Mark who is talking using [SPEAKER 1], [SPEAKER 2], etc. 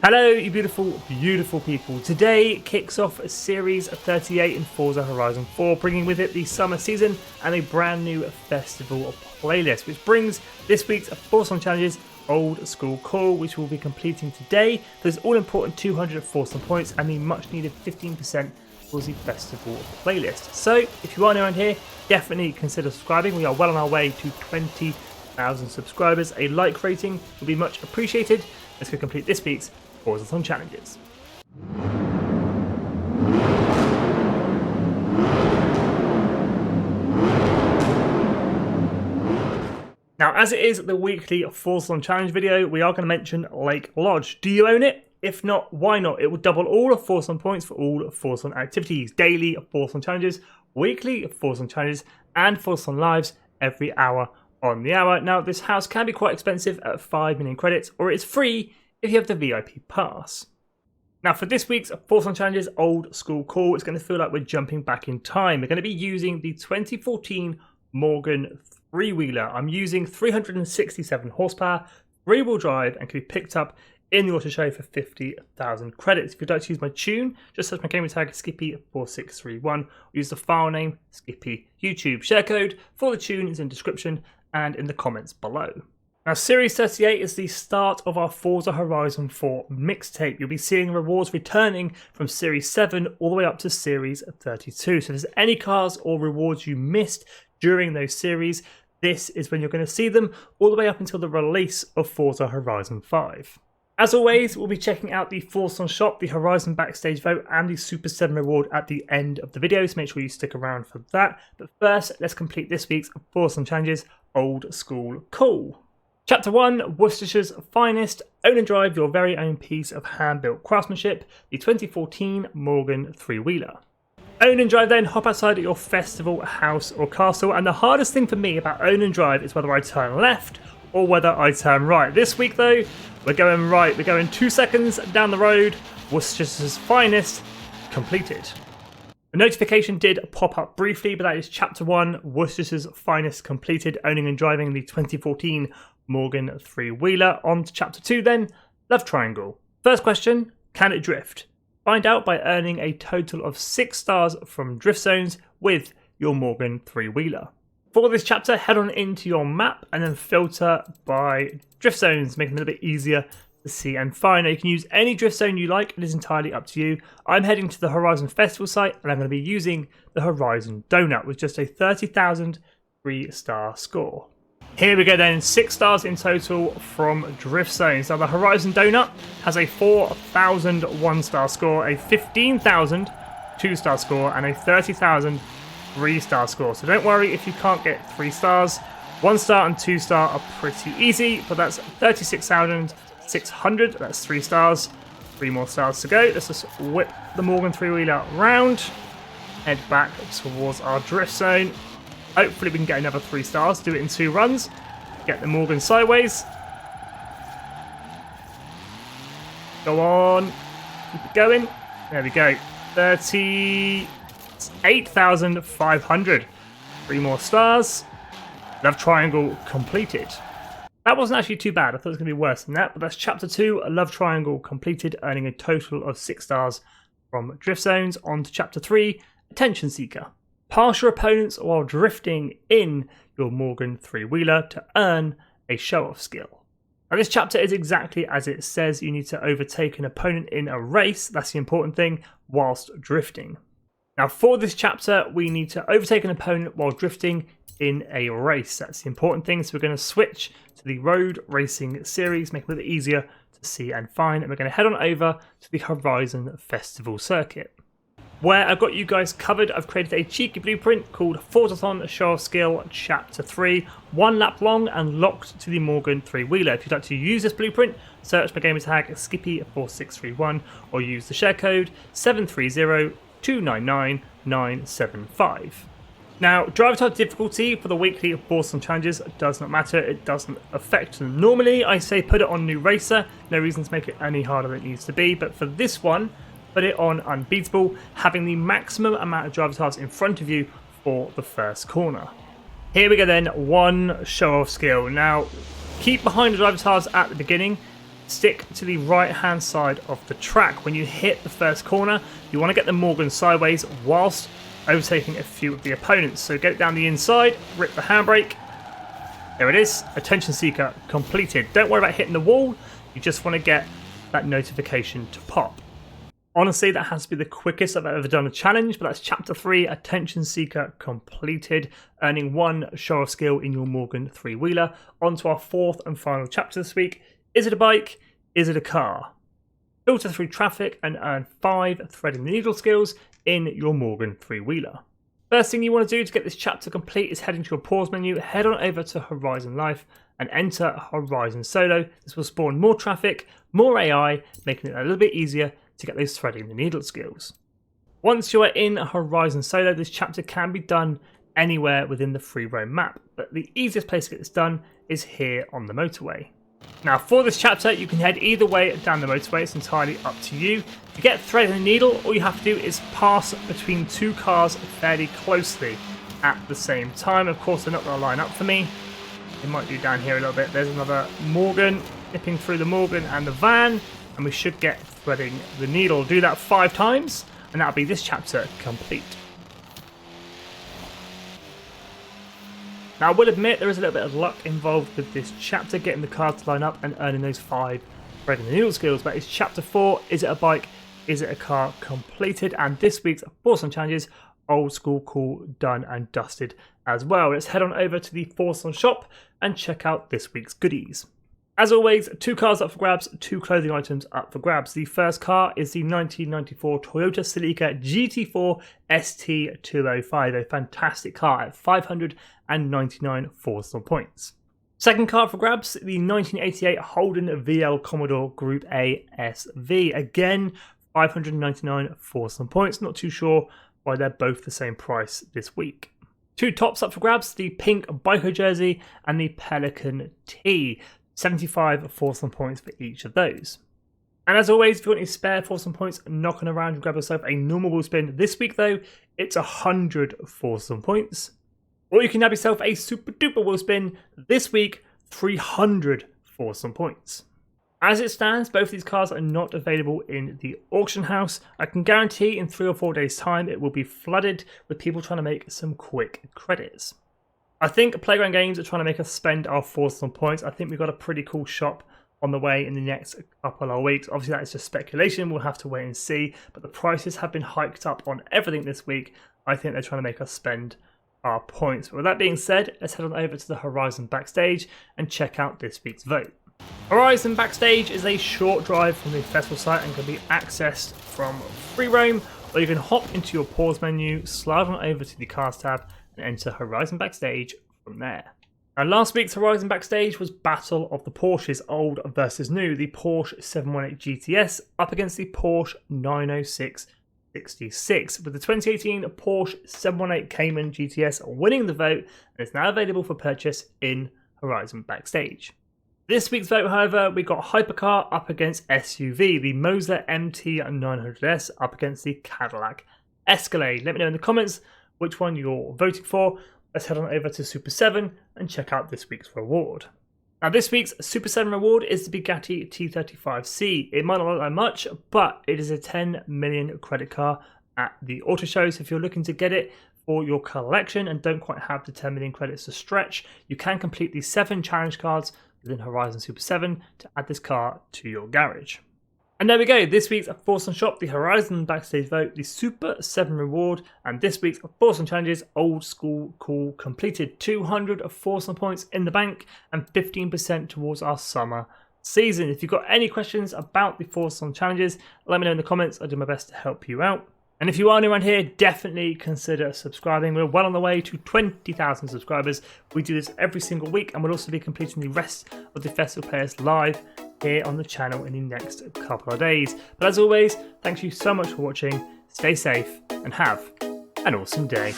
[SPEAKER 1] Hello you beautiful people. Today kicks off Series 38 in Forza Horizon 4, bringing with it the summer season and a brand new festival playlist, which brings this week's Forzathon challenges Old School Call, which we'll be completing today. There's all important 200 Forzathon points and the much needed 15% Forza Festival playlist. So if you are new around here, definitely consider subscribing. We are well on our way to 20,000 subscribers. A like rating would be much appreciated. Let's go complete this week's Forzathon challenges. Now, as it is the weekly Forzathon challenge video, we are going to mention Lake Lodge. Do you own it? If not, why not? It will double all of Forzathon points for all Forzathon activities, daily Forzathon challenges, weekly Forzathon challenges, and Forzathon lives every hour on the hour. Now, this house can be quite expensive at 5 million credits, or it's free if you have the VIP pass. Now, for this week's Forzathon challenges Old School Call, it's going to feel like we're jumping back in time. We're going to be using the 2014 Morgan three-wheeler. I'm using 367 horsepower, three-wheel drive, and can be picked up in the auto show for 50,000 credits. If you'd like to use my tune, just search my gamer tag Skippy4631, or use the file name Skippy YouTube. Share code for the tune is in description and in the comments below. Now, Series 38 is the start of our Forza Horizon 4 mixtape. You'll be seeing rewards returning from Series 7 all the way up to Series 32. So if there's any cars or rewards you missed during those series, this is when you're going to see them all the way up until the release of Forza Horizon 5. As always, we'll be checking out the Forzathon shop, the Horizon backstage vote, and the Super 7 reward at the end of the video, so make sure you stick around for that. But first, let's complete this week's Forzathon challenges Old School Call. Chapter 1, Worcestershire's finest, own and drive your very own piece of hand-built craftsmanship, the 2014 Morgan three-wheeler. Own and drive then, hop outside at your festival, house or castle, and the hardest thing for me about own and drive is whether I turn left or whether I turn right. This week though, we're going right. We're going 2 seconds down the road, Worcestershire's finest, completed. The notification did pop up briefly, but that is Chapter 1, Worcestershire's finest completed, owning and driving the 2014 Morgan three-wheeler. On to Chapter 2 then, Love Triangle. First question, can it drift? Find out by earning a total of 6 stars from drift zones with your Morgan three-wheeler. For this chapter, head on into your map and then filter by drift zones, making it a little bit easier to see and find. Now, you can use any drift zone you like, it is entirely up to you. I'm heading to the Horizon Festival site and I'm going to be using the Horizon Doughnut with just a 30,000 3-star score. Here we go then, 6 stars in total from drift zones. Now the Horizon Doughnut has a 4,000 1-star score, a 15,000 2-star score, and a 30,000 3-star score. So don't worry if you can't get 3 stars. 1 star and 2 star are pretty easy, but that's 36,600. That's 3 stars. 3 more stars to go. Let's just whip the Morgan three-wheeler round. Head back towards our drift zone. Hopefully we can get another 3 stars. Do it in 2 runs. Get the Morgan sideways. Go on. Keep it going. There we go. 38,500. 3 more stars. Love Triangle completed. That wasn't actually too bad. I thought it was going to be worse than that. But that's Chapter 2, Love Triangle completed, earning a total of 6 stars from drift zones. On to Chapter 3, Attention Seeker. Pass your opponents while drifting in your Morgan three-wheeler to earn a show-off skill. Now this chapter is exactly as it says. You need to overtake an opponent in a race, that's the important thing, whilst drifting. Now for this chapter, we need to overtake an opponent while drifting in a race. That's the important thing. So we're going to switch to the road racing series, make it a little bit easier to see and find. And we're going to head on over to the Horizon Festival circuit, where I've got you guys covered. I've created a cheeky blueprint called Forzathon Show-Off Skill Chapter 3, 1 lap long and locked to the Morgan three-wheeler. If you'd like to use this blueprint, search my gamer tag Skippy4631 or use the share code 730299975. Now, driver type difficulty for the weekly Forzathon challenges does not matter. It doesn't affect them. Normally, I say put it on New Racer. No reason to make it any harder than it needs to be. But for this one, put it on Unbeatable, having the maximum amount of driver tiles in front of you for the first corner. Here we go then, 1 show-off skill. Now, keep behind the driver tiles at the beginning. stick to the right hand side of the track. When you hit the first corner, you want to get the Morgan sideways whilst overtaking a few of the opponents. So get it down the inside, rip the handbrake. There it is, attention seeker completed. Don't worry about hitting the wall, you just want to get that notification to pop. Honestly, that has to be the quickest I've ever done a challenge, but that's Chapter 3, Attention Seeker completed, earning 1 show-off skill in your Morgan 3-wheeler. On to our 4th and final chapter this week. Is it a bike? Is it a car? Filter through traffic and earn 5 threading the needle skills in your Morgan 3-wheeler. First thing you want to do to get this chapter complete is head into your pause menu, head on over to Horizon Life and enter Horizon Solo. This will spawn more traffic, more AI, making it a little bit easier to get those threading the needle skills. Once you are in Horizon Solo, this chapter can be done anywhere within the free roam map, but the easiest place to get this done is here on the motorway. Now for this chapter, you can head either way down the motorway, it's entirely up to you. To get threading the needle, all you have to do is pass between 2 cars fairly closely at the same time. Of course, they're not going to line up for me. It might do down here a little bit. There's another Morgan, nipping through the Morgan and the van, and we should get threading the needle. Do that 5 times, and that'll be this chapter complete. Now, I will admit there is a little bit of luck involved with this chapter, getting the cars to line up and earning those 5 threading the needle skills. But it's Chapter 4, Is It a Bike? Is It a Car? Completed. And this week's Forzathon challenges, Old School, Cool, Done and Dusted as well. Let's head on over to the Forzathon shop and check out this week's goodies. As always, 2 cars up for grabs, 2 clothing items up for grabs. The first car is the 1994 Toyota Celica GT4 ST205, a fantastic car at 599 Forzathon points. Second car for grabs, the 1988 Holden VL Commodore Group A SV, again 599 Forzathon points. Not too sure why they're both the same price this week. 2 tops up for grabs, the pink Bico jersey and the Pelican tee. 75 Forzathon points for each of those. And as always, if you want any spare Forzathon points knocking around, grab yourself a normal wheel spin. This week though, it's 100 Forzathon points. Or you can have yourself a super duper wheel spin. This week, 300 Forzathon points. As it stands, both of these cars are not available in the auction house. I can guarantee in 3 or 4 days time it will be flooded with people trying to make some quick credits. I think Playground Games are trying to make us spend our Forzathon points. I think we've got a pretty cool shop on the way in the next couple of weeks. Obviously, that is just speculation. We'll have to wait and see. But the prices have been hiked up on everything this week. I think they're trying to make us spend our points. But with that being said, let's head on over to the Horizon Backstage and check out this week's vote. Horizon Backstage is a short drive from the festival site and can be accessed from free roam, or you can hop into your pause menu, slide on over to the cars tab, and enter Horizon Backstage from there. Now, last week's Horizon Backstage was Battle of the Porsches, old versus new. The Porsche 718 GTS up against the Porsche 906 66, with the 2018 Porsche 718 Cayman GTS winning the vote, and is now available for purchase in Horizon Backstage. This week's vote, however, we got Hypercar up against SUV, the Moser MT900S up against the Cadillac Escalade. Let me know in the comments which one you're voting for. Let's head on over to Super 7 and check out this week's reward. Now, this week's Super 7 reward is the Bugatti T35C. It might not look like much, but it is a 10 million credit car at the auto shows. If you're looking to get it for your collection and don't quite have the 10 million credits to stretch, you can complete the 7 challenge cards within Horizon Super 7 to add this car to your garage. And there we go, this week's Forzathon shop, the Horizon Backstage vote, the Super 7 reward, and this week's Forzathon challenges, Old School Cool completed. 200 Forzathon points in the bank and 15% towards our summer season. If you've got any questions about the Forzathon challenges, let me know in the comments. I'll do my best to help you out. And if you are new around here, definitely consider subscribing. We're well on the way to 20,000 subscribers. We do this every single week, and we'll also be completing the rest of the festival players live here on the channel in the next couple of days. But as always, thank you so much for watching. Stay safe and have an awesome day.